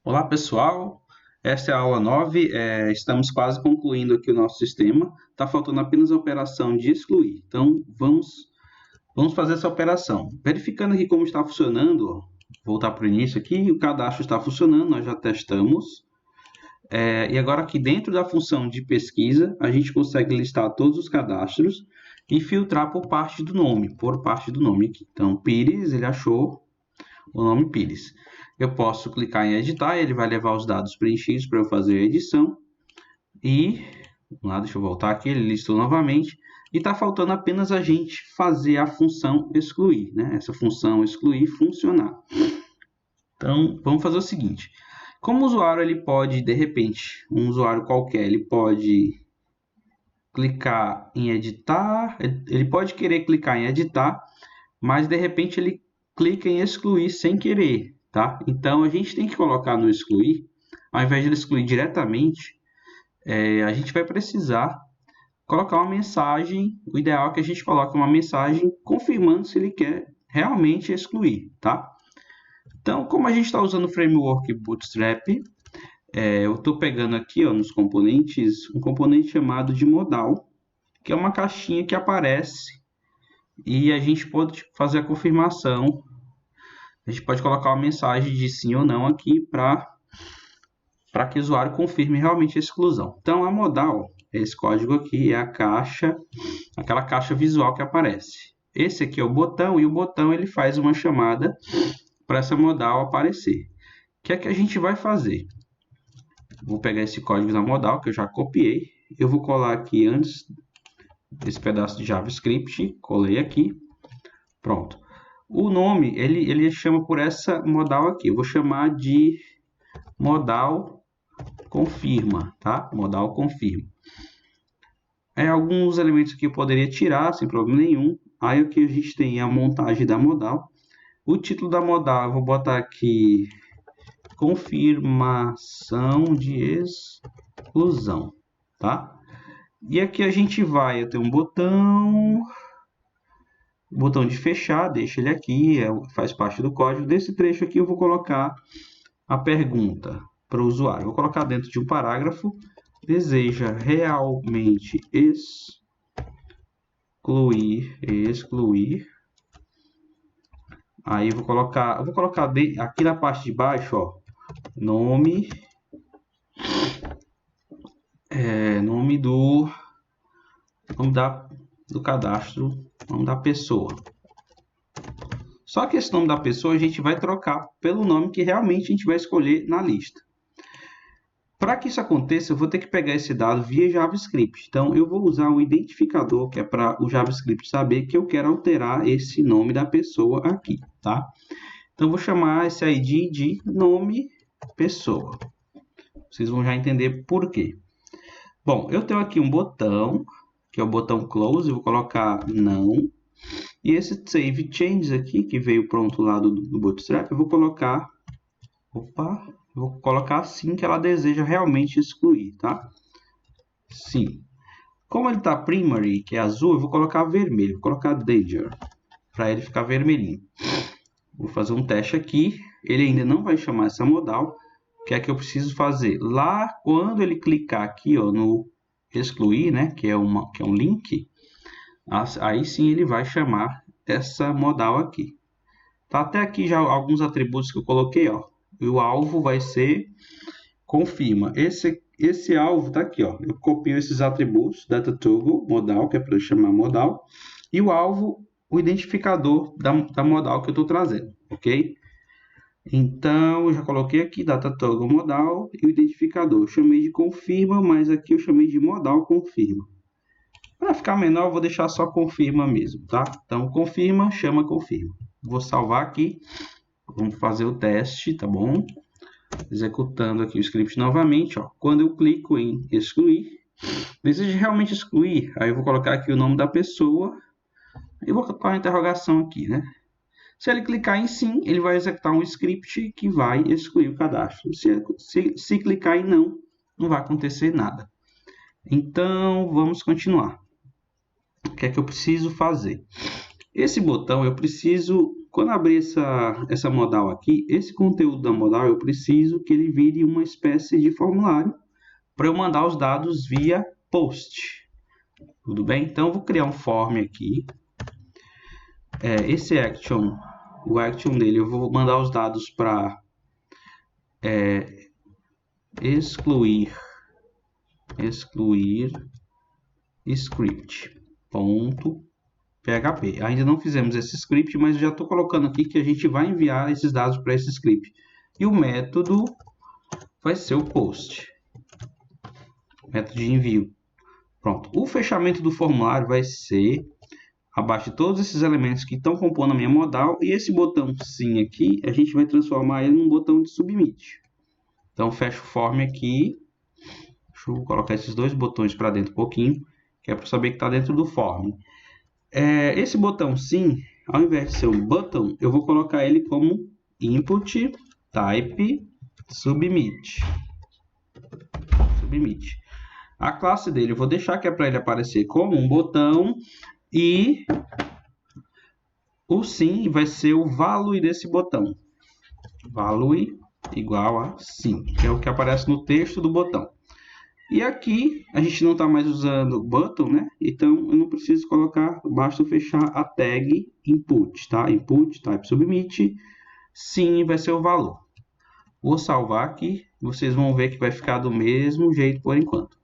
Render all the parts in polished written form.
Olá pessoal, esta é a aula 9, estamos quase concluindo aqui o nosso sistema, está faltando apenas a operação de excluir, então vamos fazer essa operação. Verificando aqui como está funcionando, ó, voltar para o início aqui, o cadastro está funcionando, nós já testamos, e agora aqui dentro da função de pesquisa, a gente consegue listar todos os cadastros e filtrar por parte do nome aqui. Então, Pires, ele achou o nome Pires. Eu posso clicar em editar, ele vai levar os dados preenchidos para eu fazer a edição. E, vamos lá, deixa eu voltar aqui, ele listou novamente. E está faltando apenas a gente fazer a função excluir, né? Essa função excluir funcionar. Então, vamos fazer o seguinte. Como o usuário, ele pode, de repente, um usuário qualquer, ele pode clicar em editar, ele pode querer clicar em editar, mas de repente ele clica em excluir sem querer, tá? Então a gente tem que colocar no excluir, ao invés de ele excluir diretamente, a gente vai precisar colocar uma mensagem. O ideal é que a gente coloque uma mensagem confirmando se ele quer realmente excluir, tá? Então, como a gente está usando o framework Bootstrap, eu estou pegando aqui, ó, nos componentes, um componente chamado de modal, que é uma caixinha que aparece e a gente pode fazer a confirmação. A gente pode colocar uma mensagem de sim ou não aqui para que o usuário confirme realmente a exclusão. Então, a modal, esse código aqui, é a caixa, aquela caixa visual que aparece. Esse aqui é o botão, e o botão ele faz uma chamada para essa modal aparecer. O que é que a gente vai fazer? Vou pegar esse código da modal, que eu já copiei. Eu vou colar aqui antes desse pedaço de JavaScript, colei aqui. Pronto. O nome, ele chama por essa modal aqui. Eu vou chamar de modal confirma, tá? Modal confirma. Alguns elementos aqui eu poderia tirar, sem problema nenhum. Aí aqui a gente tem a montagem da modal. O título da modal, eu vou botar aqui confirmação de exclusão, tá? E aqui a gente vai ter um botão de fechar, deixa ele aqui, faz parte do código. Desse trecho aqui eu vou colocar a pergunta para o usuário. Vou colocar dentro de um parágrafo: deseja realmente excluir. Aí eu vou colocar bem aqui na parte de baixo, ó, nome do cadastro, nome da pessoa. Só que esse nome da pessoa a gente vai trocar pelo nome que realmente a gente vai escolher na lista. Para que isso aconteça, eu vou ter que pegar esse dado via JavaScript. Então, eu vou usar um identificador, que é para o JavaScript saber que eu quero alterar esse nome da pessoa aqui, tá? Então, eu vou chamar esse ID de nome pessoa. Vocês vão já entender por quê. Bom, eu tenho aqui um botão, que é o botão close, eu vou colocar não. E esse save changes aqui, que veio pronto lá do Bootstrap, eu vou colocar assim que ela deseja realmente excluir, tá? Sim. Como ele está primary, que é azul, eu vou colocar vermelho, vou colocar danger, para ele ficar vermelhinho. Vou fazer um teste aqui, ele ainda não vai chamar essa modal. O que é que eu preciso fazer? Lá, quando ele clicar aqui, ó, no excluir, né, que é um link, aí sim ele vai chamar essa modal aqui. Tá até aqui já alguns atributos que eu coloquei, ó. E o alvo vai ser confirma. Esse alvo tá aqui, ó. Eu copio esses atributos, data toggle, modal, que é para chamar modal, e o alvo, o identificador da modal que eu estou trazendo, ok? Então, eu já coloquei aqui data toggle modal e o identificador. Eu chamei de confirma, mas aqui eu chamei de modal confirma. Para ficar menor, eu vou deixar só confirma mesmo, tá? Então, confirma, chama confirma. Vou salvar aqui. Vamos fazer o teste, tá bom? Executando aqui o script novamente, ó. Quando eu clico em excluir, deseja realmente excluir, aí eu vou colocar aqui o nome da pessoa e vou colocar uma interrogação aqui, né? Se ele clicar em sim, ele vai executar um script que vai excluir o cadastro. Se clicar em não, não vai acontecer nada. Então, vamos continuar. O que é que eu preciso fazer? Esse botão eu preciso Quando abrir essa modal aqui, esse conteúdo da modal eu preciso que ele vire uma espécie de formulário para eu mandar os dados via post. Tudo bem? Então eu vou criar um form aqui. Esse action, o action dele, eu vou mandar os dados para excluir script.php. Ainda não fizemos esse script, mas já estou colocando aqui que a gente vai enviar esses dados para esse script. E o método vai ser o post, método de envio. Pronto. O fechamento do formulário vai ser abaixo de todos esses elementos que estão compondo a minha modal, e esse botão sim aqui, a gente vai transformar ele num botão de submit. Então, fecho o form aqui. Deixa eu colocar esses dois botões para dentro um pouquinho, que é para saber que está dentro do form. Esse botão sim, ao invés de ser um button, eu vou colocar ele como input type submit. A classe dele eu vou deixar que é para ele aparecer como um botão, e o sim vai ser o value desse botão. Value igual a sim, que é o que aparece no texto do botão. E aqui a gente não está mais usando button, né? Então eu não preciso colocar, basta fechar a tag input, tá? Input type submit, sim vai ser o valor. Vou salvar aqui, vocês vão ver que vai ficar do mesmo jeito por enquanto.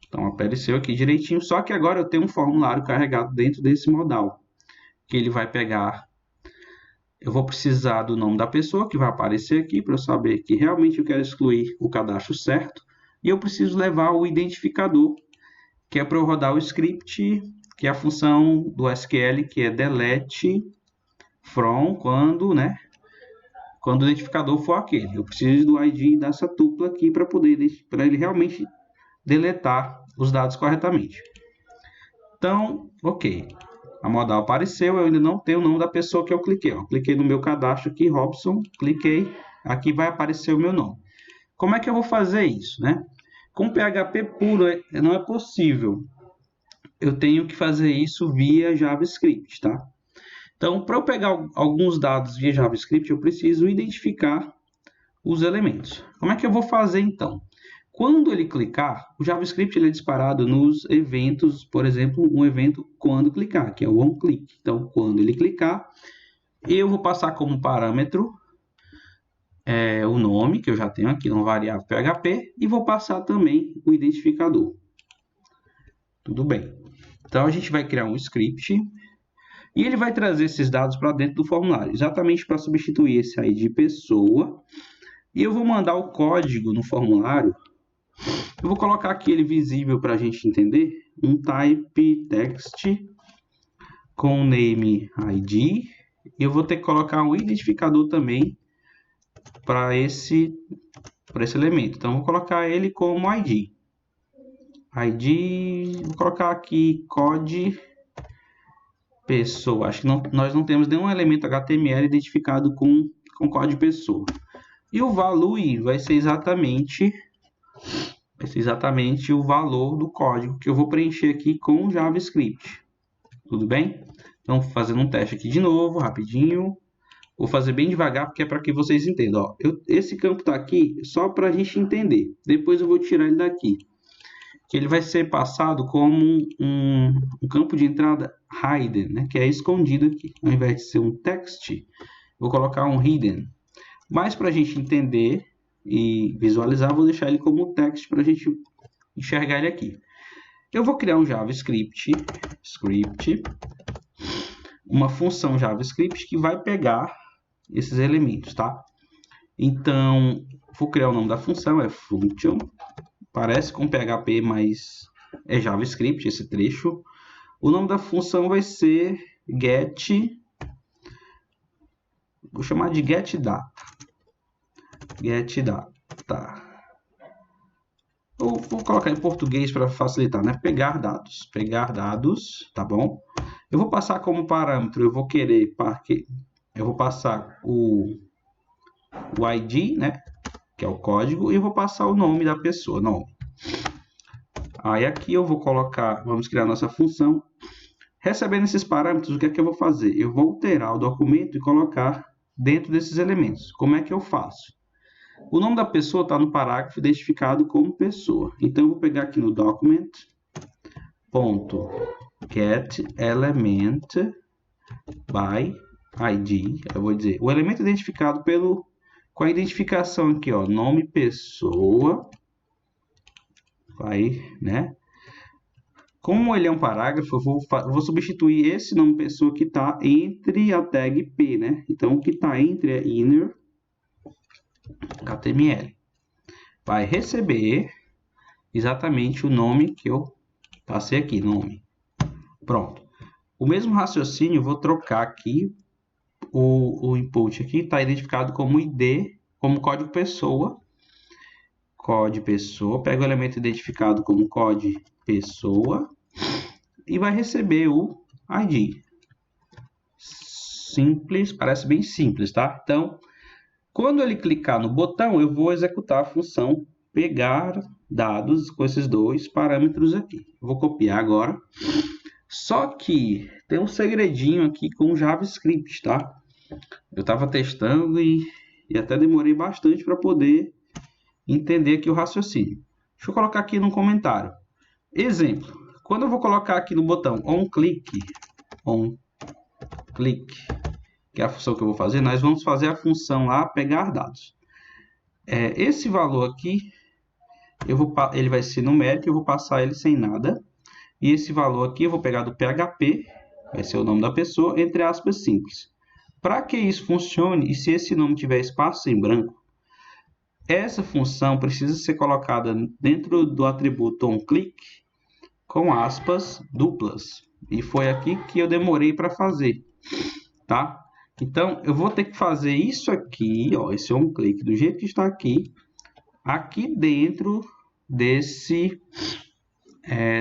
Então apareceu aqui direitinho, só que agora eu tenho um formulário carregado dentro desse modal, que ele vai pegar. Eu vou precisar do nome da pessoa que vai aparecer aqui para eu saber que realmente eu quero excluir o cadastro certo. E eu preciso levar o identificador, que é para eu rodar o script, que é a função do SQL, que é delete from, quando o identificador for aquele. Eu preciso do ID dessa tupla aqui para ele realmente deletar os dados corretamente. Então, ok. A modal apareceu, eu ainda não tenho o nome da pessoa que eu cliquei. Cliquei no meu cadastro aqui, Robson, cliquei, aqui vai aparecer o meu nome. Como é que eu vou fazer isso, né? Com PHP puro não é possível. Eu tenho que fazer isso via JavaScript, tá? Então, para eu pegar alguns dados via JavaScript, eu preciso identificar os elementos. Como é que eu vou fazer, então? Quando ele clicar, o JavaScript ele é disparado nos eventos, por exemplo, um evento quando clicar, que é o onClick. Então, quando ele clicar, eu vou passar como parâmetro o nome, que eu já tenho aqui no variável PHP, e vou passar também o identificador. Tudo bem. Então, a gente vai criar um script, e ele vai trazer esses dados para dentro do formulário, exatamente para substituir esse ID pessoa. E eu vou mandar o código no formulário. Eu vou colocar aqui ele visível para a gente entender, um type text com name ID, e eu vou ter que colocar um identificador também para esse elemento. Então, vou colocar ele como ID. Vou colocar aqui code pessoa. Acho que nós não temos nenhum elemento HTML identificado com código pessoa. E o value vai ser exatamente o valor do código que eu vou preencher aqui com JavaScript. Tudo bem? Então, fazendo um teste aqui de novo, rapidinho. Vou fazer bem devagar, porque é para que vocês entendam. Ó, esse campo está aqui só para a gente entender. Depois eu vou tirar ele daqui. Que ele vai ser passado como um campo de entrada hidden, né? Que é escondido aqui. Ao invés de ser um text, vou colocar um hidden. Mas para a gente entender e visualizar, vou deixar ele como text para a gente enxergar ele aqui. Eu vou criar um JavaScript, uma função JavaScript que vai pegar esses elementos, tá? Então, vou criar o nome da função, é function, parece com PHP, mas é JavaScript esse trecho. O nome da função vai ser get, vou chamar de getData. Eu vou colocar em português para facilitar, né? Pegar dados, tá bom? Eu vou passar como parâmetro, eu vou passar o ID, né? Que é o código, e eu vou passar o nome da pessoa, nome. Aí aqui eu vou colocar, vamos criar nossa função. Recebendo esses parâmetros, o que é que eu vou fazer? Eu vou alterar o documento e colocar dentro desses elementos. Como é que eu faço? O nome da pessoa está no parágrafo identificado como pessoa. Então, eu vou pegar aqui no document.getElement by ID. Eu vou dizer o elemento identificado com a identificação aqui, ó, nome pessoa. Vai, né? Como ele é um parágrafo, eu vou substituir esse nome pessoa que está entre a tag P, né? Então, o que está entre é inner HTML. Vai receber exatamente o nome que eu passei aqui, nome. Pronto. O mesmo raciocínio, eu vou trocar aqui o input aqui, está identificado como ID, como código pessoa. Código pessoa, pega o elemento identificado como código pessoa e vai receber o ID. Simples, parece bem simples, tá? Então, quando ele clicar no botão, eu vou executar a função pegar dados com esses dois parâmetros aqui. Vou copiar agora. Só que tem um segredinho aqui com o JavaScript, tá? Eu estava testando e até demorei bastante para poder entender aqui o raciocínio. Deixa eu colocar aqui no comentário. Exemplo. Quando eu vou colocar aqui no botão onClick, que é a função que eu vou fazer, nós vamos fazer a função lá pegar dados. Esse valor aqui, ele vai ser numérico, eu vou passar ele sem nada. E esse valor aqui eu vou pegar do PHP, vai ser o nome da pessoa, entre aspas simples. Para que isso funcione, e se esse nome tiver espaço em branco, essa função precisa ser colocada dentro do atributo onClick com aspas duplas. E foi aqui que eu demorei para fazer, tá? Então, eu vou ter que fazer isso aqui, ó, esse onClick, do jeito que está aqui dentro desse,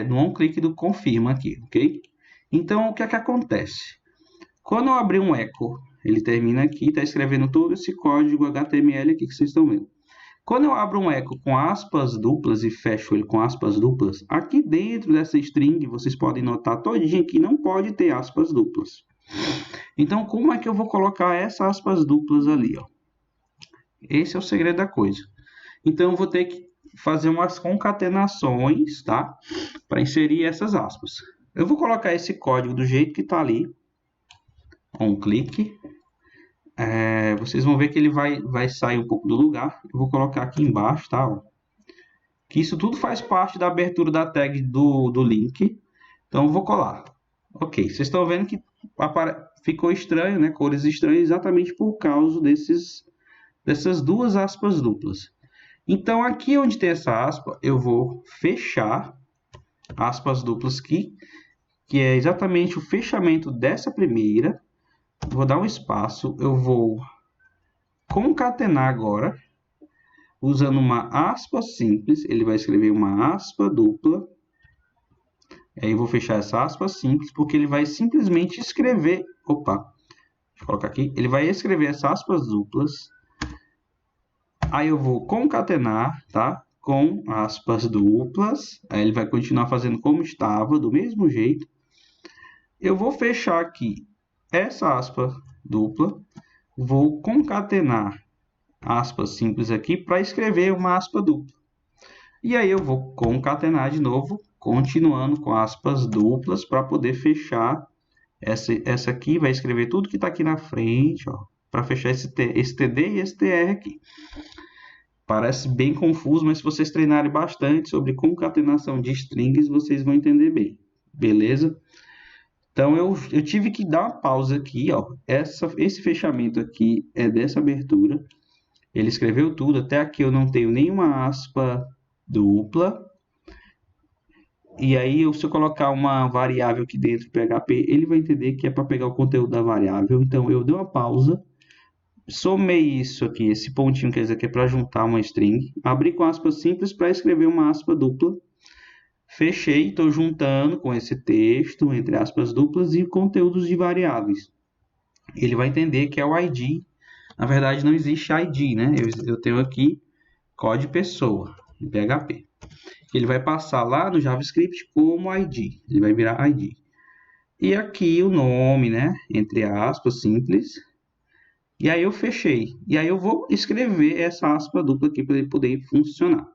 no onClick do confirma aqui, ok? Então, o que é que acontece? Quando eu abrir um echo, ele termina aqui, está escrevendo todo esse código HTML aqui que vocês estão vendo. Quando eu abro um echo com aspas duplas e fecho ele com aspas duplas, aqui dentro dessa string, vocês podem notar todinho que não pode ter aspas duplas. Então, como é que eu vou colocar essas aspas duplas ali, ó? Esse é o segredo da coisa. Então, eu vou ter que fazer umas concatenações, tá? Para inserir essas aspas. Eu vou colocar esse código do jeito que está ali. OnClick. Vocês vão ver que ele vai sair um pouco do lugar. Eu vou colocar aqui embaixo, tá? Ó. Que isso tudo faz parte da abertura da tag do link. Então, eu vou colar. Ok, vocês estão vendo que ficou estranho, né? Cores estranhas, exatamente por causa dessas duas aspas duplas. Então, aqui onde tem essa aspa, eu vou fechar aspas duplas aqui, que é exatamente o fechamento dessa primeira. Vou dar um espaço, eu vou concatenar agora, usando uma aspa simples, ele vai escrever uma aspa dupla. Aí eu vou fechar essa aspa simples, porque ele vai simplesmente escrever, deixa eu colocar aqui, ele vai escrever essas aspas duplas. Aí eu vou concatenar, tá? Com aspas duplas, aí ele vai continuar fazendo como estava, do mesmo jeito. Eu vou fechar aqui essa aspa dupla, vou concatenar aspas simples aqui para escrever uma aspa dupla. E aí eu vou concatenar de novo, continuando com aspas duplas para poder fechar essa aqui, vai escrever tudo que está aqui na frente, para fechar esse TD e esse TR aqui. Parece bem confuso, mas se vocês treinarem bastante sobre concatenação de strings, vocês vão entender bem, beleza? Então, eu tive que dar uma pausa aqui, ó. Esse fechamento aqui é dessa abertura. Ele escreveu tudo. Até aqui eu não tenho nenhuma aspa dupla. E aí, se eu colocar uma variável aqui dentro do PHP, ele vai entender que é para pegar o conteúdo da variável. Então, eu dei uma pausa. Somei isso aqui, esse pontinho quer dizer que é para juntar uma string. Abri com aspas simples para escrever uma aspa dupla. Fechei, estou juntando com esse texto, entre aspas duplas, e conteúdos de variáveis. Ele vai entender que é o ID. Na verdade, não existe ID, né? Eu tenho aqui código pessoa, em PHP. Ele vai passar lá no JavaScript como ID. Ele vai virar ID. E aqui o nome, né? Entre aspas, simples. E aí eu fechei. E aí eu vou escrever essa aspa dupla aqui para ele poder funcionar.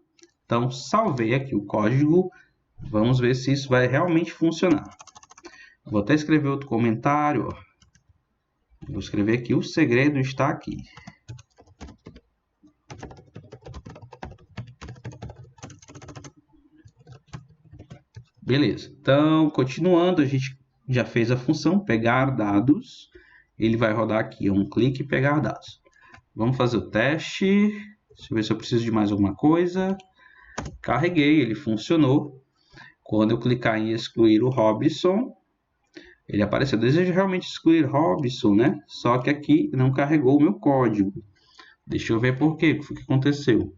Então, salvei aqui o código. Vamos ver se isso vai realmente funcionar. Vou até escrever outro comentário. Ó. Vou escrever aqui, o segredo está aqui. Beleza. Então, continuando, a gente já fez a função pegar dados. Ele vai rodar aqui, um clique e pegar dados. Vamos fazer o teste. Deixa eu ver se eu preciso de mais alguma coisa. Carreguei, ele funcionou. Quando eu clicar em excluir o Robson, ele apareceu. Desejo realmente excluir Robson, né? Só que aqui não carregou o meu código. Deixa eu ver por quê. O que aconteceu?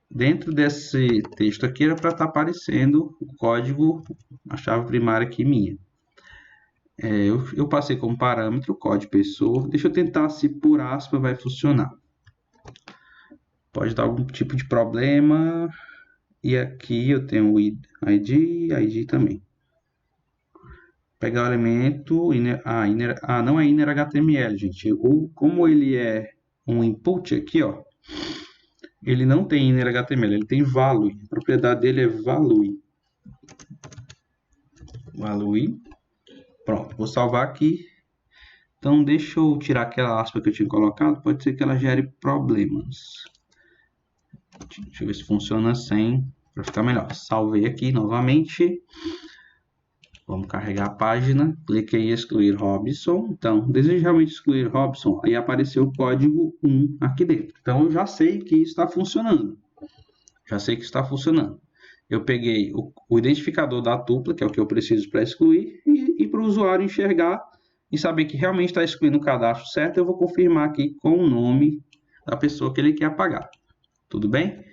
Dentro desse texto aqui era para estar aparecendo o código, a chave primária aqui minha. Eu passei como parâmetro o código pessoa. Deixa eu tentar se por aspa vai funcionar. Pode dar algum tipo de problema. E aqui eu tenho o ID também. Pegar o elemento, não é inner HTML, gente. Como ele é um input aqui, ó, ele não tem inner HTML, ele tem value. A propriedade dele é value. Value. Pronto, vou salvar aqui. Então, deixa eu tirar aquela aspa que eu tinha colocado. Pode ser que ela gere problemas. Deixa eu ver se funciona sem, para ficar melhor. Salvei aqui novamente. Vamos carregar a página. Cliquei em excluir Robson. Então, desejo realmente excluir Robson. Aí apareceu o código 1 aqui dentro. Então, eu já sei que está funcionando. Eu peguei o identificador da tupla, que é o que eu preciso para excluir, e para o usuário enxergar e saber que realmente está excluindo o cadastro certo, eu vou confirmar aqui com o nome da pessoa que ele quer apagar. Tudo bem?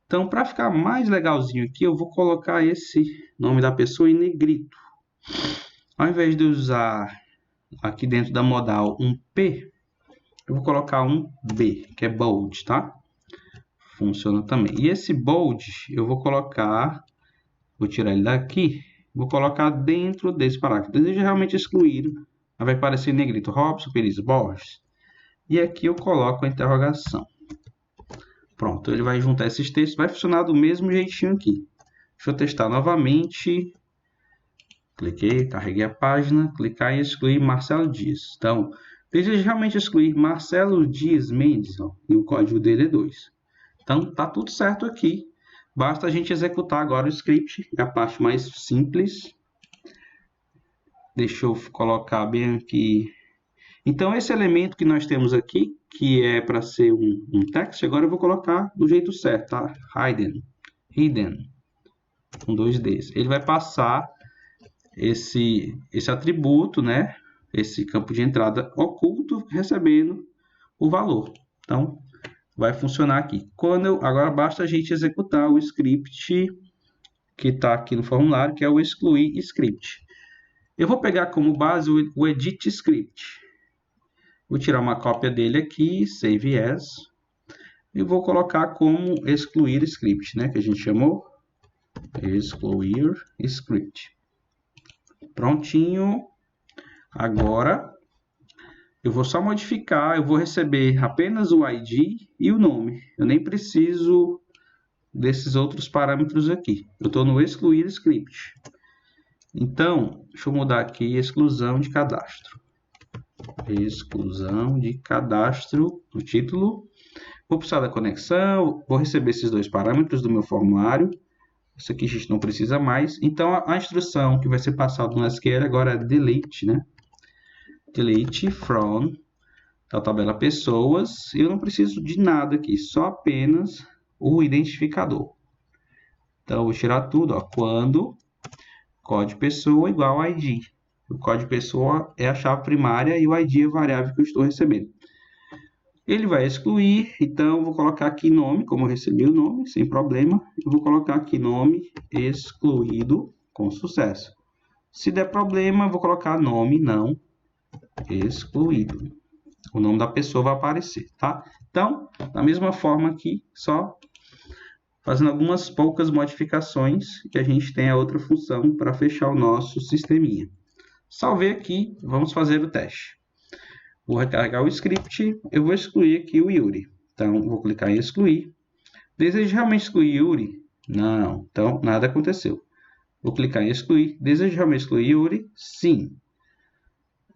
Então, para ficar mais legalzinho aqui, eu vou colocar esse nome da pessoa em negrito. Ao invés de usar aqui dentro da modal um P, eu vou colocar um B, que é bold, tá? Funciona também. E esse bold, eu vou tirar ele daqui, vou colocar dentro desse parágrafo. Desejo realmente excluir, vai aparecer em negrito, Robson, Pires, Borges. E aqui eu coloco a interrogação. Pronto, ele vai juntar esses textos, vai funcionar do mesmo jeitinho aqui. Deixa eu testar novamente. Cliquei, carreguei a página, clicar em excluir Marcelo Dias. Então, desejo realmente excluir Marcelo Dias Mendes, ó, e o código dele é 2. Então, tá tudo certo aqui. Basta a gente executar agora o script, é a parte mais simples. Deixa eu colocar bem aqui. Então, esse elemento que nós temos aqui, que é para ser um text, agora eu vou colocar do jeito certo, tá? Hidden, com 2 Ds. Ele vai passar esse atributo, né? Esse campo de entrada oculto, recebendo o valor. Então, vai funcionar aqui. Agora basta a gente executar o script que está aqui no formulário, que é o excluir script. Eu vou pegar como base o edit script. Vou tirar uma cópia dele aqui, save as, e vou colocar como excluir script, né, que a gente chamou, excluir script. Prontinho. Agora, eu vou só modificar, eu vou receber apenas o ID e o nome. Eu nem preciso desses outros parâmetros aqui. Eu estou no excluir script. Então, deixa eu mudar aqui exclusão de cadastro. Exclusão de cadastro no título. Vou precisar da conexão, vou receber esses 2 parâmetros do meu formulário. Isso aqui a gente não precisa mais. Então, a instrução que vai ser passada no SQL agora é delete, né? Delete from da tabela pessoas. Eu não preciso de nada aqui, só apenas o identificador. Então, eu vou tirar tudo, ó, quando código pessoa igual ID. O código pessoa é a chave primária e o ID é a variável que eu estou recebendo. Ele vai excluir, então eu vou colocar aqui nome, como eu recebi o nome, sem problema. Eu vou colocar aqui nome excluído com sucesso. Se der problema, eu vou colocar nome não excluído. O nome da pessoa vai aparecer, tá? Então, da mesma forma aqui, só fazendo algumas poucas modificações, que a gente tem a outra função para fechar o nosso sisteminha. Salvei aqui, vamos fazer o teste. Vou recarregar o script, eu vou excluir aqui o Yuri. Então, vou clicar em excluir. Desejo realmente excluir Yuri? Não, então nada aconteceu. Vou clicar em excluir. Desejo realmente excluir Yuri? Sim.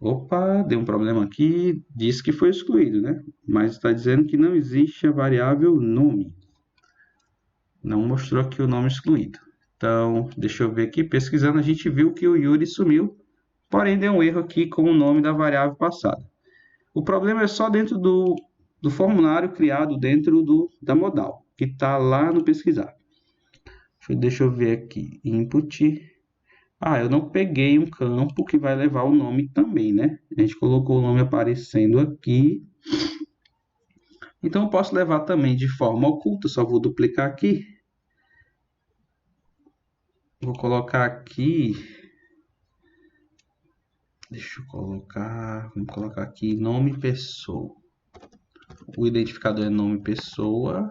Opa, deu um problema aqui. Diz que foi excluído, né? Mas está dizendo que não existe a variável nome. Não mostrou aqui o nome excluído. Então, deixa eu ver aqui. Pesquisando, a gente viu que o Yuri sumiu. Porém, deu um erro aqui com o nome da variável passada. O problema é só dentro do formulário criado dentro da modal, que está lá no pesquisar. Deixa eu ver aqui. Input. Eu não peguei um campo que vai levar o nome também, né? A gente colocou o nome aparecendo aqui. Então, eu posso levar também de forma oculta. Só vou duplicar aqui. Vou colocar aqui... Vamos colocar aqui nome pessoa. O identificador é nome pessoa.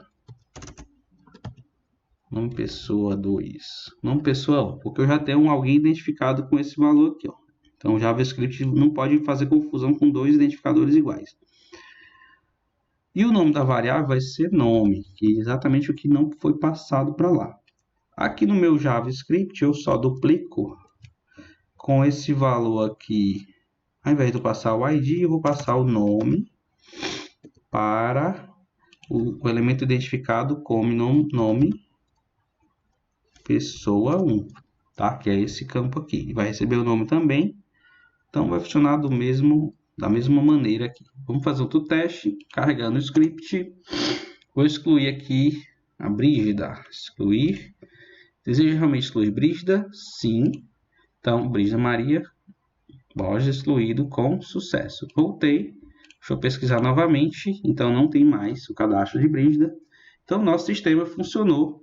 Nome pessoa 2. Nome pessoa 1, porque eu já tenho alguém identificado com esse valor aqui, ó. Então o JavaScript não pode fazer confusão com dois identificadores iguais. E o nome da variável vai ser nome, que é exatamente o que não foi passado para lá. Aqui no meu JavaScript eu só duplico com esse valor aqui. Ao invés de eu passar o ID, eu vou passar o nome para o elemento identificado como nome pessoa 1, tá? Que é esse campo aqui. Vai receber o nome também. Então vai funcionar da mesma maneira aqui. Vamos fazer outro teste, carregando o script. Vou excluir aqui a Brígida. Excluir. Deseja realmente excluir Brígida? Sim. Então, Brígida Maria Borges excluído com sucesso. Voltei. Deixa eu pesquisar novamente. Então, não tem mais o cadastro de Brígida. Então, nosso sistema funcionou.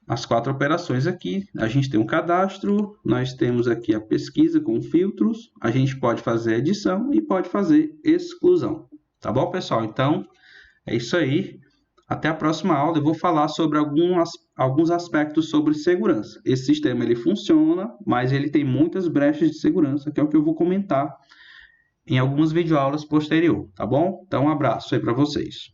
As 4 operações aqui. A gente tem um cadastro. Nós temos aqui a pesquisa com filtros. A gente pode fazer edição e pode fazer exclusão. Tá bom, pessoal? Então, é isso aí. Até a próxima aula eu vou falar sobre alguns aspectos sobre segurança. Esse sistema ele funciona, mas ele tem muitas brechas de segurança, que é o que eu vou comentar em algumas videoaulas posteriores, tá bom? Então, um abraço aí para vocês.